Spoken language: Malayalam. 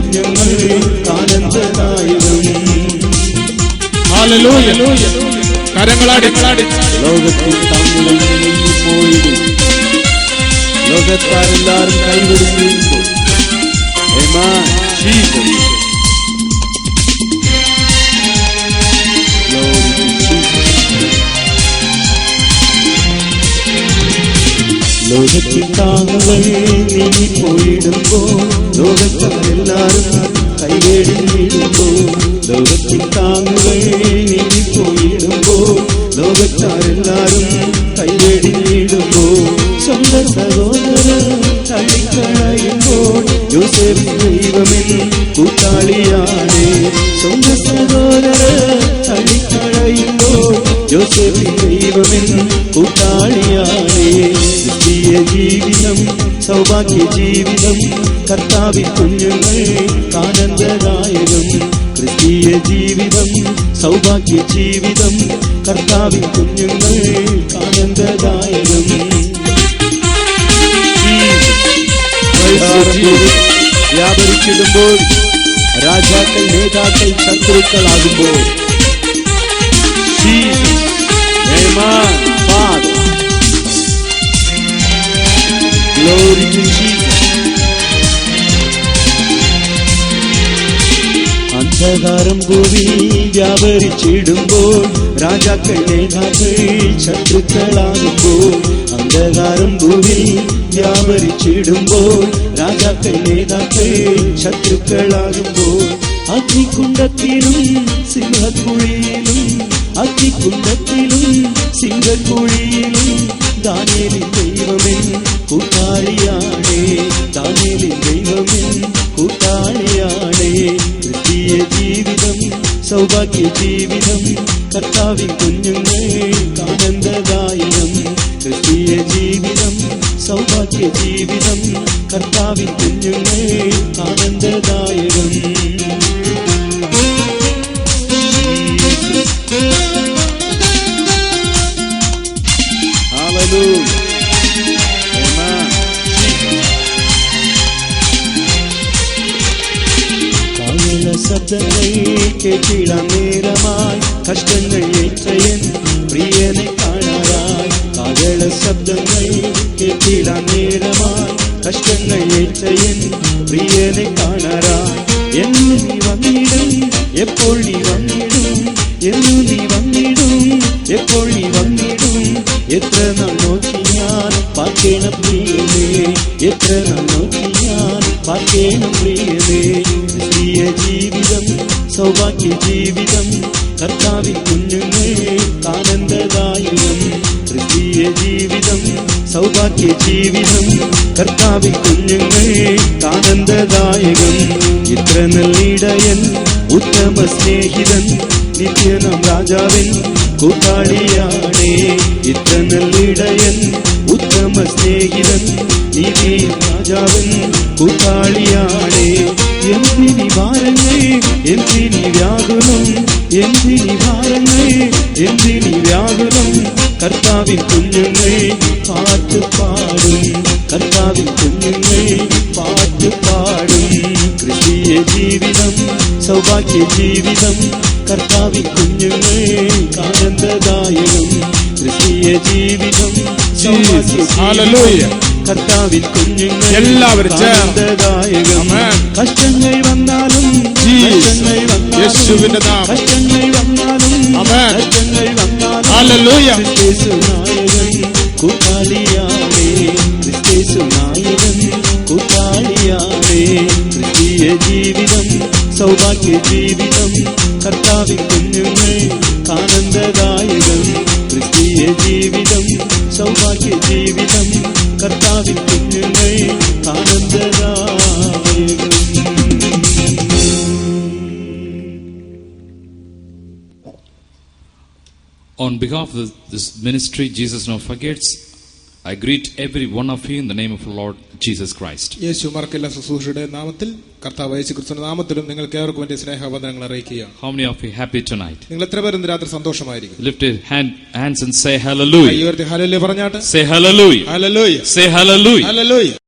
കുഞ്ഞുങ്ങൾ ആനന്ദദായകം. ഹല്ലേലൂയ. കരങ്ങളാടി ലോകത്തിൽ താങ്കൾ പോയിടും, ലോകക്കാരെല്ലാരും കൈവിടുമ്പോൾ ലോകത്തിൽ താങ്കൾ നീങ്ങി പോയിടുമ്പോൾ ലോകക്കാരെല്ലാരും കൈവേടിയിടുമ്പോൾ ലോകത്തിൽ താങ്കൾ നീങ്ങി പോയിടുമ്പോൾ ലോകക്കാരെല്ലാരും കൈവേടിയിടുമ്പോൾ സ്വന്തം സഹോദരൻ തള്ളിക്കളയുമ്പോൾ യോസേഫ് ദൈവമെൻ കൂട്ടാളിയാണ്. സ്വന്തം സഹോദരൻ തള്ളിക്കളയുമ്പോൾ യോസേഫ് ദൈവമെൻ കൂട്ടാളിയാണ്. ക്രിസ്തീയ ജീവിതം സൗഭാഗ്യ ജീവിതം കർത്താവിൻ കുഞ്ഞുങ്ങൾ ആനന്ദദായകം. ക്രിസ്തീയ ജീവിതം സൗഭാഗ്യ ജീവിതം കർത്താവിൻ കുഞ്ഞുങ്ങൾ ആനന്ദദായകം. വ്യാപരിച്ചിടുമ്പോൾ രാജാക്കൾ നേതാക്കൾ ശത്രുക്കളാകുമ്പോൾ Glory to Jesus. അന്ധകാരം ഭൂമി വ്യാപരിച്ചിടുമ്പോൾ രാജാക്കൾ നേതാക്കൾ ശത്രുക്കളാകുമ്പോൾ അന്ധകാരം ഭൂമി വ്യാപരിച്ചിടുമ്പോൾ രാജാക്കൾ നേതാക്കൾ ശത്രുക്കളാകുമ്പോൾ അഗ്നികുണ്ഡത്തിലും സിംഹക്കുഴിയിലും അഗ്നികുണ്ഡത്തിലും സിംഹക്കുഴിയിലും ദാനിയേലിൻ ദൈവമെൻ കൂട്ടാളിയാണ്. ദാനിയേലിൻ ദൈവമെൻ കൂട്ടാളിയാണ്. ക്രിസ്തീയ ജീവിതം സൗഭാഗ്യ ജീവിതം കർത്താവിൻ കുഞ്ഞുങ്ങൾ ആനന്ദദായകം. ക്രിസ്തീയ ജീവിതം സൗഭാഗ്യ ജീവിതം കർത്താവിൻ കുഞ്ഞുങ്ങൾ ആനന്ദദായകം. കായല ശബ്ദങ്ങൾ കേട്ടിടാൻ നേരമായി കഷ്ടങ്ങൾ ഏറ്റയൻ പ്രിയനെ കാണാറായി. കായല ശബ്ദങ്ങൾ കേട്ടിടാൻ നേരമായി കഷ്ടങ്ങൾ ഏറ്റയൻ പ്രിയനെ കാണാറായി. എന്നു നീ വന്നിടും എപ്പോൾ നീ വന്നിടും എന്നു നീ വന്നിടും എപ്പോൾ നീ വന്നിടും. എത്ര നാൾ നോക്കി ഞാൻ പാർക്കണം പ്രിയനേ, എത്ര നാൾ നോക്കി ഞാൻ പാർക്കണം പ്രിയനേ. ക്രിസ്തീയ ജീവിതം സൗഭാഗ്യ ജീവിതം കർത്താവിൻ കുഞ്ഞുങ്ങൾ ആനന്ദദായകം. ക്രിസ്തീയ ജീവിതം സൗഭാഗ്യ ജീവിതം കർത്താവിൻ കുഞ്ഞുങ്ങൾ ആനന്ദദായകം. ഇത്ര നല്ലിടയൻ ഉത്തമ സ്നേഹിതൻ നിത്യനാം രാജാവൻ കൂട്ടാളിയാണ്. ഇത്ര നല്ലിടയൻ ഉത്തമ സ്നേഹിതൻ നീതിയും രാജാവൻ കൂട്ടാളിയാണ്. എന്തിനി ഭാരങ്ങൾ എന്തിനി വ്യാകുലം എന്തിനി ഭാരങ്ങൾ എന്തിനി വ്യാകുലം കർത്താവിൻ കുഞ്ഞുങ്ങൾ പാട്ട് പാടും. കർത്താവിൻ കുഞ്ഞുങ്ങൾ പാട്ട് പാടും. ക്രിസ്തീയ ജീവിതം സൗഭാഗ്യ ജീവിതം കർത്താവിൻ കുഞ്ഞുങ്ങൾ ആനന്ദദായകം. ക്രിസ്തീയ ജീവിതം കർത്താവിൻ കുഞ്ഞുങ്ങൾ എല്ലാവരും ആനന്ദദായകം. കഷ്ടങ്ങൾ വന്നാലും കഷ്ടങ്ങൾ വന്നാലും കഷ്ടങ്ങൾ വന്നാലും കഷ്ടങ്ങൾ വന്നാലും ക്രിസ്തു നായകൻ കൂട്ടാളിയാണ്. ക്രിസ്തു നായകൻ കൂട്ടാളിയാണ്. ക്രിസ്തീയ ജീവിതം സൗഭാഗ്യ ജീവിതം കർത്താവിൻ കുഞ്ഞുങ്ങൾ ആനന്ദദായകം. ക്രിസ്തീയ ജീവിതം സൗഭാഗ്യ ജീവിതം കർത്താവിൻ കുഞ്ഞുങ്ങൾ ആനന്ദദായകം. On behalf of this ministry, Jesus Now Forgets, I greet every one of you in the name of the Lord Jesus Christ. യേശു മറക്കില്ല ശുശ്രൂഷയുടെ നാമത്തിൽ കർത്താവ് യേശുക്രിസ്തുവിന്റെ നാമത്തിലും നിങ്ങൾക്ക് ഏവർക്കും വേണ്ടി സ്നേഹവന്ദനങ്ങൾ അറിയിക്കുകയാണ്. How many of you happy tonight? നിങ്ങൾ എത്ര പേർ ഇന്ന് രാത്രി സന്തോഷമായിരിക്കും? Lift your hands and say hallelujah. കൈ ഉയർത്തി ഹല്ലേലൂയ പറഞ്ഞാട്ടെ. Say hallelujah. Hallelujah. Say hallelujah. Hallelujah.